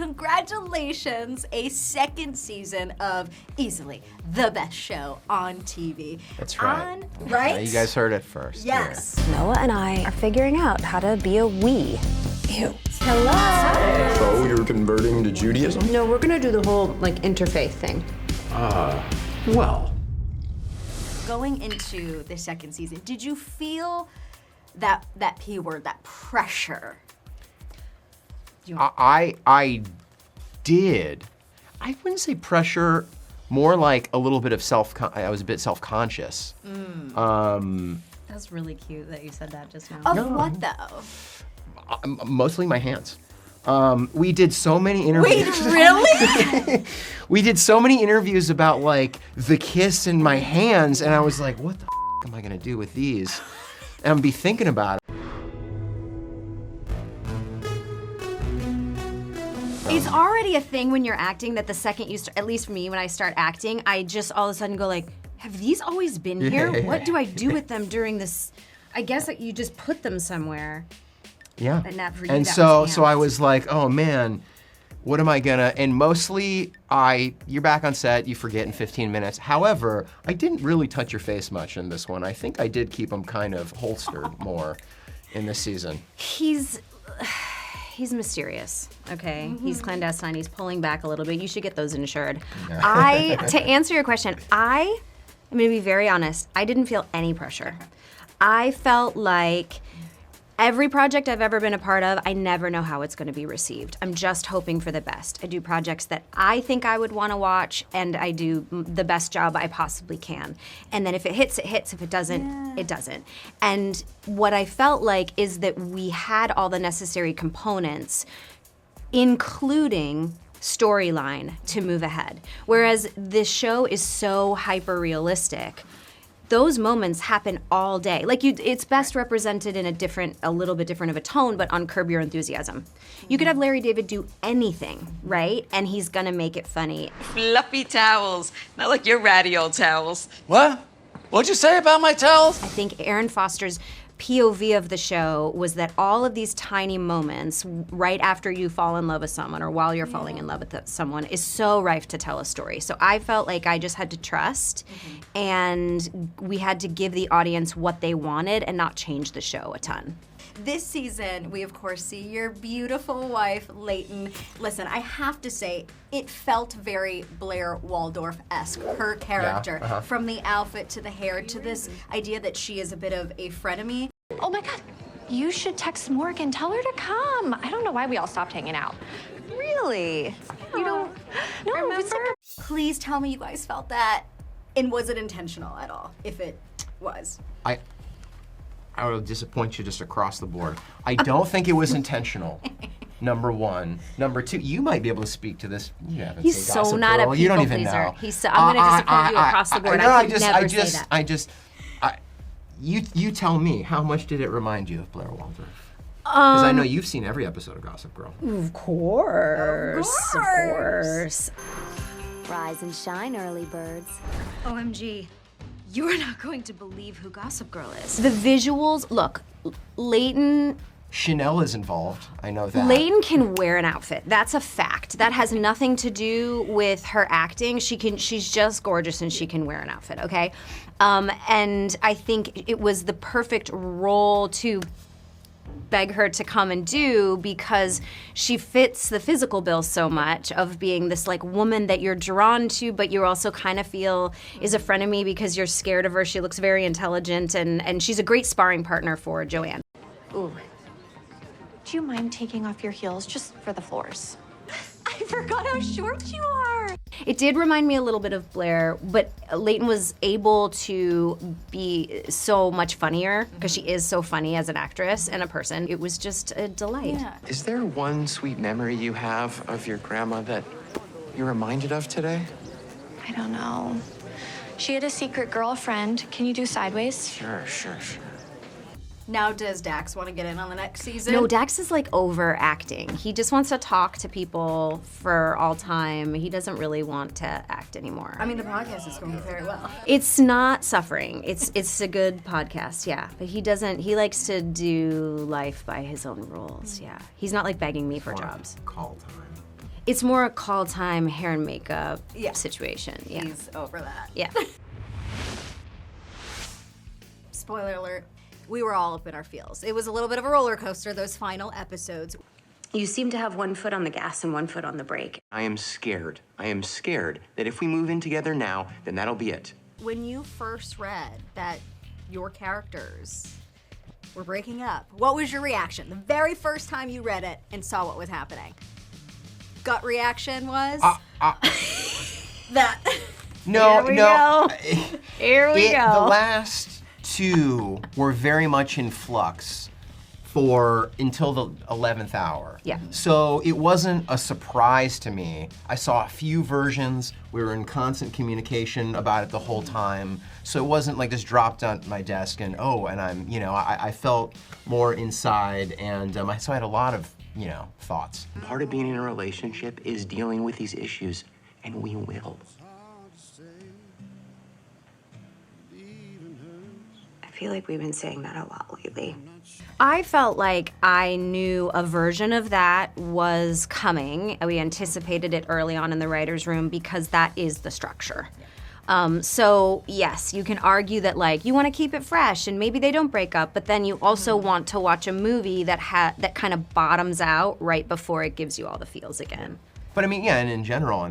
congratulations, a second season of easily the best show on TV. That's right. Right? Yeah, you guys heard it first. Yes. Here. Noah and I are figuring out how to be a we. Ew. Hello. So you're converting to Judaism? No, we're gonna do the whole, interfaith thing. Well. Going into the second season, did you feel that P word, that pressure? I did. I wouldn't say pressure, more like a little bit of I was a bit self-conscious. That's really cute that you said that just now. Of what though? Mostly my hands. We did so many interviews. Wait, really? We did so many interviews about the kiss in my hands, and I was like, what the am I gonna do with these? And I'd be thinking about it. It's already a thing when you're acting that the second you start, at least for me, when I start acting, I just all of a sudden go have these always been here? Yeah. What do I do with them during this? I guess that you just put them somewhere. Yeah. And not for you, and that so was so I was like, oh man, what am I gonna? And mostly, you're back on set, you forget in 15 minutes. However, I didn't really touch your face much in this one. I think I did keep them kind of holstered more in this season. He's mysterious, okay? Mm-hmm. He's clandestine, he's pulling back a little bit. You should get those insured. To answer your question, I'm gonna be very honest, I didn't feel any pressure. I felt like every project I've ever been a part of, I never know how it's gonna be received. I'm just hoping for the best. I do projects that I think I would wanna watch, and I do the best job I possibly can. And then if it hits, it hits. If it doesn't, it doesn't. And what I felt like is that we had all the necessary components, including storyline, to move ahead. Whereas this show is so hyper-realistic, those moments happen all day. It's best represented in a little bit different of a tone, but on Curb Your Enthusiasm. You could have Larry David do anything, right? And he's gonna make it funny. Fluffy towels, not like your ratty old towels. What? What'd you say about my towels? I think Aaron Foster's POV of the show was that all of these tiny moments right after you fall in love with someone or while you're falling in love with someone is so rife to tell a story. So I felt like I just had to trust and we had to give the audience what they wanted and not change the show a ton. This season, we of course see your beautiful wife, Leighton. Listen, I have to say, it felt very Blair Waldorf-esque, her character. Yeah, From the outfit to the hair to this idea that she is a bit of a frenemy. Oh my God, you should text Morgan, tell her to come. I don't know why we all stopped hanging out. Really? You don't remember? Please tell me you guys felt that, and was it intentional at all, if it was? I will disappoint you just across the board. I don't think it was intentional. Number one. Number two, you might be able to speak to this. You haven't He's seen so Gossip not Girl. a You don't people even pleaser. know. I'm gonna disappoint you across the board. I could never say that. You tell me, how much did it remind you of Blair Waldorf? Because I know you've seen every episode of Gossip Girl. Of course. Rise and shine, early birds. OMG. You're not going to believe who Gossip Girl is. The visuals, look, Leighton Chanel is involved, I know that. Leighton can wear an outfit. That's a fact. That has nothing to do with her acting. She's just gorgeous and she can wear an outfit, okay? And I think it was the perfect role to beg her to come and do because she fits the physical bill so much of being this woman that you're drawn to, but you also kind of feel is a frenemy because you're scared of her. She looks very intelligent and she's a great sparring partner for Joanne. Ooh. Do you mind taking off your heels just for the floors? I forgot how short you are. It did remind me a little bit of Blair, but Leighton was able to be so much funnier because she is so funny as an actress and a person. It was just a delight. Yeah. Is there one sweet memory you have of your grandma that you're reminded of today? I don't know. She had a secret girlfriend. Can you do sideways? Sure. Now, does Dax want to get in on the next season? No, Dax is overacting. He just wants to talk to people for all time. He doesn't really want to act anymore. I mean, the podcast is going very well. It's not suffering. It's a good podcast, yeah. But he likes to do life by his own rules, yeah. He's not begging me for jobs. Call time. It's more a call time hair and makeup situation. Yeah. He's over that. Yeah. Spoiler alert, we were all up in our feels. It was a little bit of a roller coaster, those final episodes. You seem to have one foot on the gas and one foot on the brake. I am scared. I am scared that if we move in together now, then that'll be it. When you first read that your characters were breaking up, what was your reaction? The very first time you read it and saw what was happening. Gut reaction was? That. No, Here we no. go. Here we go. The last two were very much in flux until the 11th hour. Yeah. So it wasn't a surprise to me. I saw a few versions. We were in constant communication about it the whole time. So it wasn't like just dropped on my desk and I felt more inside, and so I had a lot of, thoughts. Part of being in a relationship is dealing with these issues, and we will. I feel like we've been saying that a lot lately. I felt like I knew a version of that was coming. We anticipated it early on in the writer's room because that is the structure. So yes, you can argue that like you want to keep it fresh and maybe they don't break up, but then you also want to watch a movie that kind of bottoms out right before it gives you all the feels again. But and in general,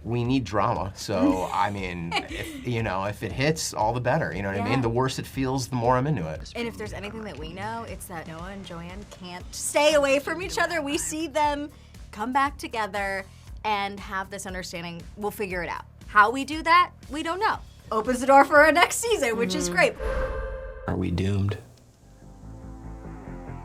we need drama. So if it hits, all the better. You know what I mean? The worse it feels, the more I'm into it. And if there's anything that we know, it's that Noah and Joanne can't stay away from each other. We see them come back together and have this understanding. We'll figure it out. How we do that, we don't know. Opens the door for our next season, which is great. Are we doomed?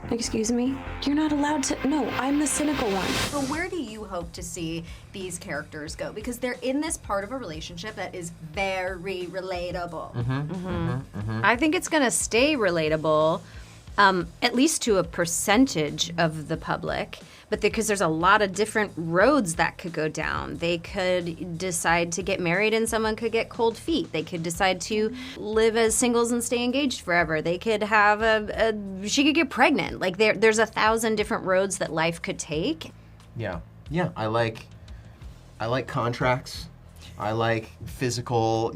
Excuse me? You're not allowed to. No, I'm the cynical one. But where do you hope to see these characters go? Because they're in this part of a relationship that is very relatable. I think it's going to stay relatable, at least to a percentage of the public. But because there's a lot of different roads that could go down. They could decide to get married and someone could get cold feet. They could decide to live as singles and stay engaged forever. They could have she could get pregnant. Like there's 1,000 different roads that life could take. Yeah. I like contracts. I like physical,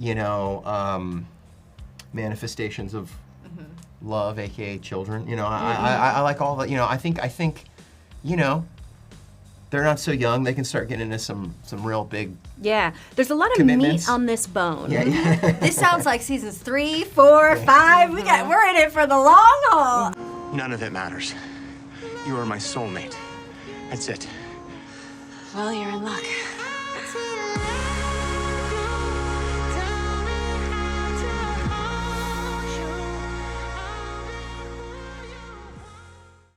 manifestations of love, aka children. I like all that. I think. They're not so young. They can start getting into some real big. Yeah, there's a lot of commitments. meat on this bone. Yeah. This sounds like seasons 3, 4, 5. We're in it for the long haul. None of it matters. You are my soulmate. That's it. Well, you're in luck.